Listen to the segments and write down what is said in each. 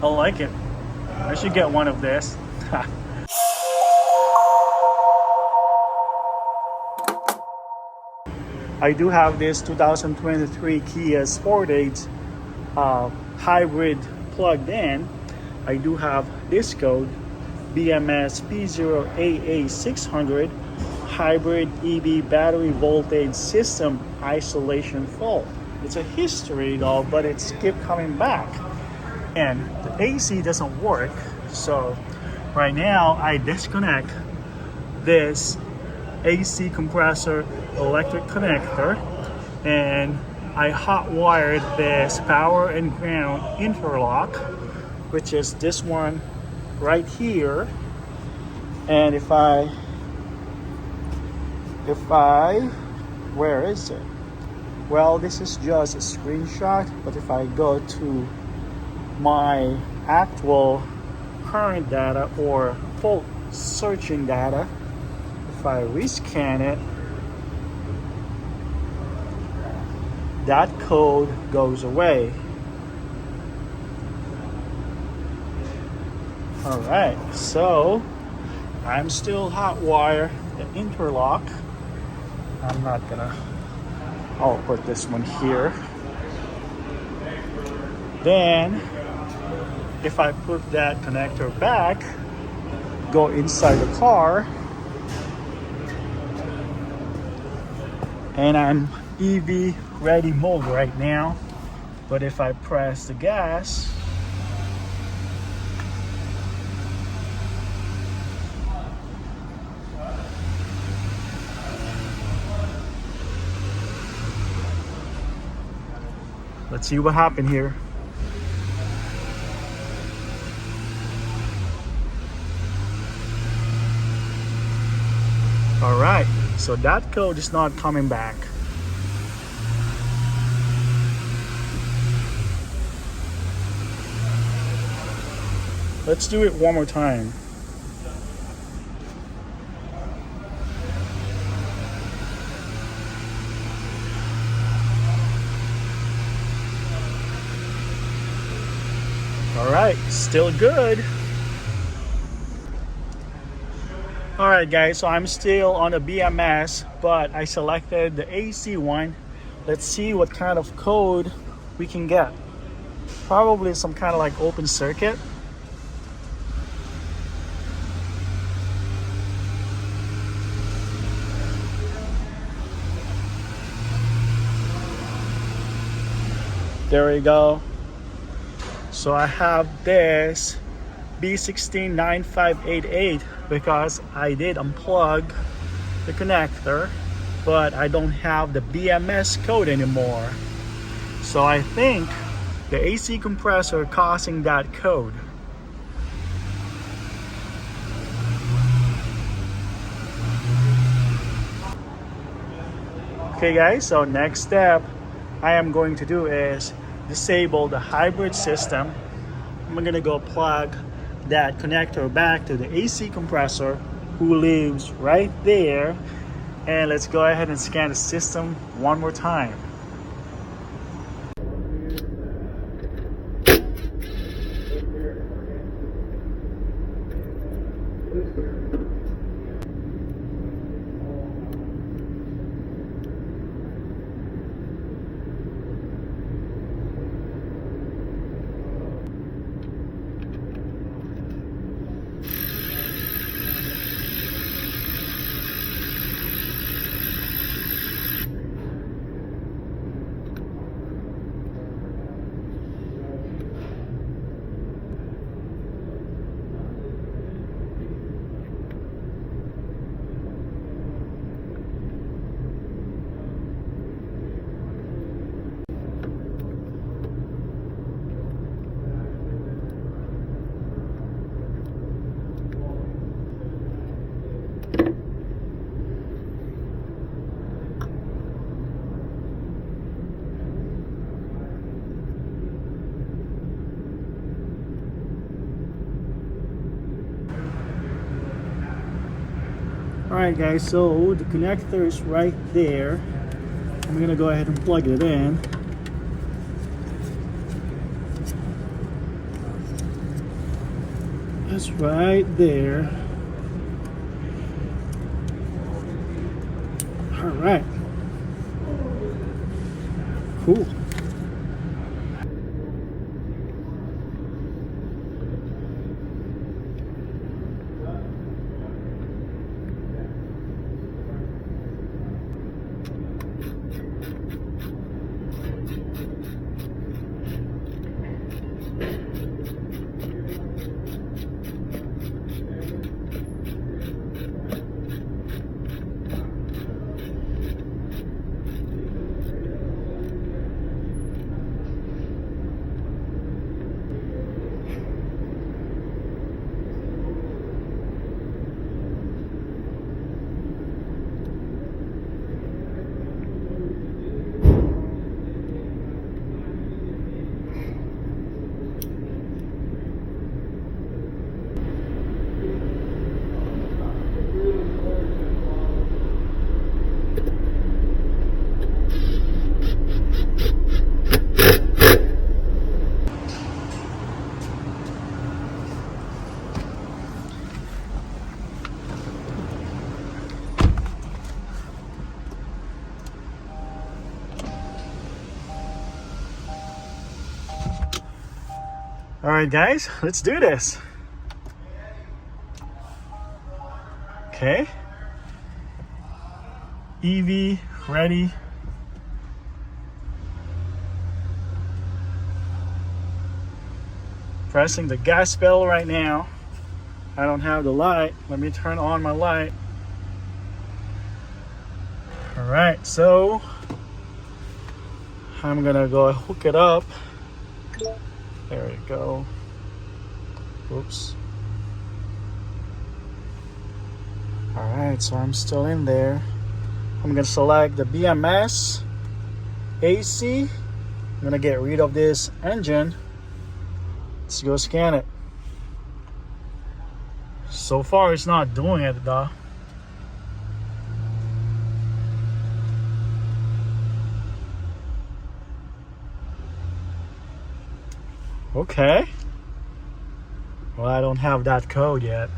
I like it. I should get one of this. I do have this 2023 Kia Sportage hybrid plugged in. I do have this code BMS P0AA600 hybrid EV battery voltage system isolation fault. It's a history though, but it's keep coming back. And the AC doesn't work. So right now I disconnect this AC compressor electric connector and I hot wired this power and ground interlock, which is this one right here. And if I where is it? Well, this is just a screenshot, but if I go to my actual current data or fault searching data, if I rescan it, that code goes away. All right, so I'm still hot wire the interlock. I'll put this one here. Then if I put that connector back, go inside the car, and I'm EV ready mode right now. But if I press the gas, let's see what happened here. All right, so that code is not coming back. Let's do it one more time. All right, still good. All right, guys, so I'm still on the BMS, but I selected the AC one. Let's see what kind of code we can get. Probably some kind of like open circuit. There we go. So I have this B169588 because I did unplug the connector, but I don't have the BMS code anymore. So I think the AC compressor causing that code. Okay guys, so next step I am going to do is disable the hybrid system. I'm gonna go plug that connector back to the AC compressor, who lives right there, and let's go ahead and scan the system one more time. Alright guys, so the connector is right there. I'm gonna go ahead and plug it in. It's right there. All right. Cool. All right, guys, let's do this. Okay. EV ready. Pressing the gas pedal right now. I don't have the light. Let me turn on my light. All right, so I'm gonna go hook it up. There we go. Oops. All right, so I'm still in there. I'm gonna select the BMS AC. I'm gonna get rid of this engine. Let's go scan it. So far, it's not doing it though. Okay. Well, I don't have that code yet.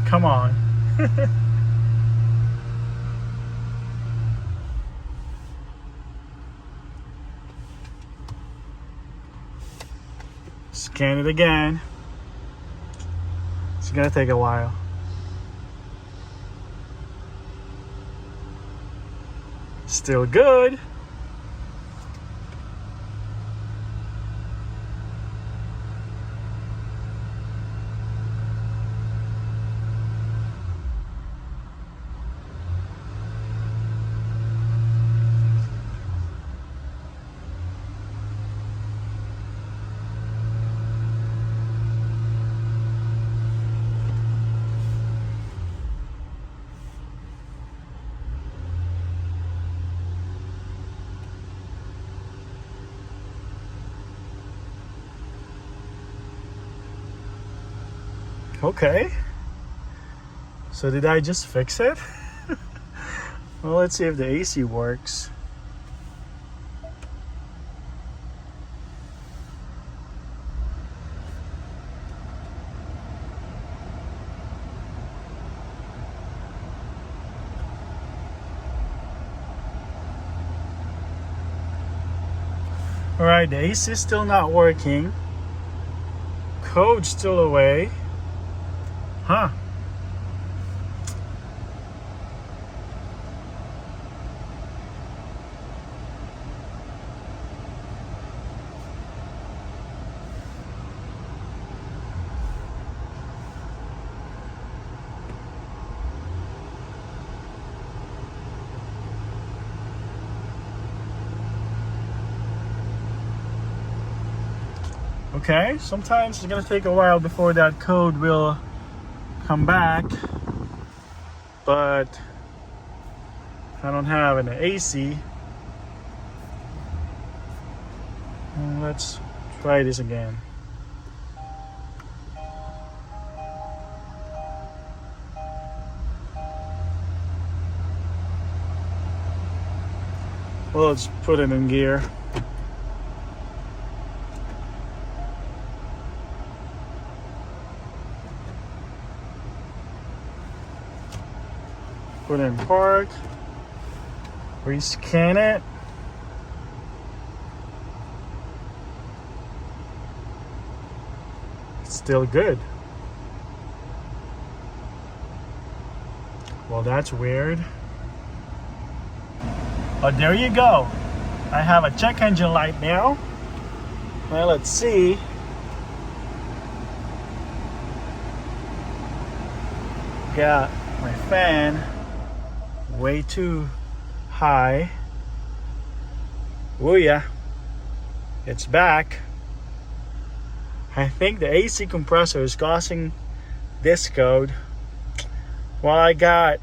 Come on. Scan it again. It's gonna take a while. Still good. Okay. So did I just fix it? Well, let's see if the AC works. All right, the AC is still not working. Code's still away. Huh. Okay, sometimes it's gonna take a while before that code will come back, but I don't have an AC. Let's try this again. Well, let's put it in gear. Put it in park. Rescan it. It's still good. Well, that's weird. But there you go. I have a check engine light now. Well, let's see. Got my fan way too high. Oh yeah, it's back. I think the AC compressor is causing this code. Well, I got,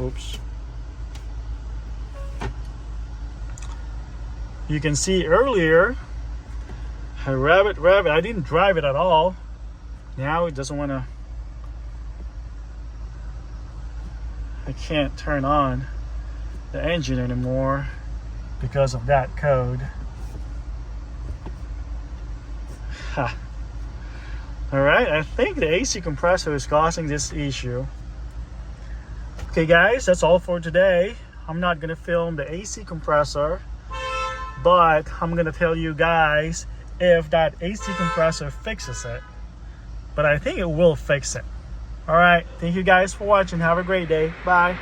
oops. You can see earlier, I rev it, I didn't drive it at all. Now it doesn't want to, I can't turn on the engine anymore because of that code. Ha. Alright, I think the AC compressor is causing this issue. Okay guys, that's all for today. I'm not going to film the AC compressor, but I'm going to tell you guys if that AC compressor fixes it. But I think it will fix it. Alright, thank you guys for watching. Have a great day. Bye.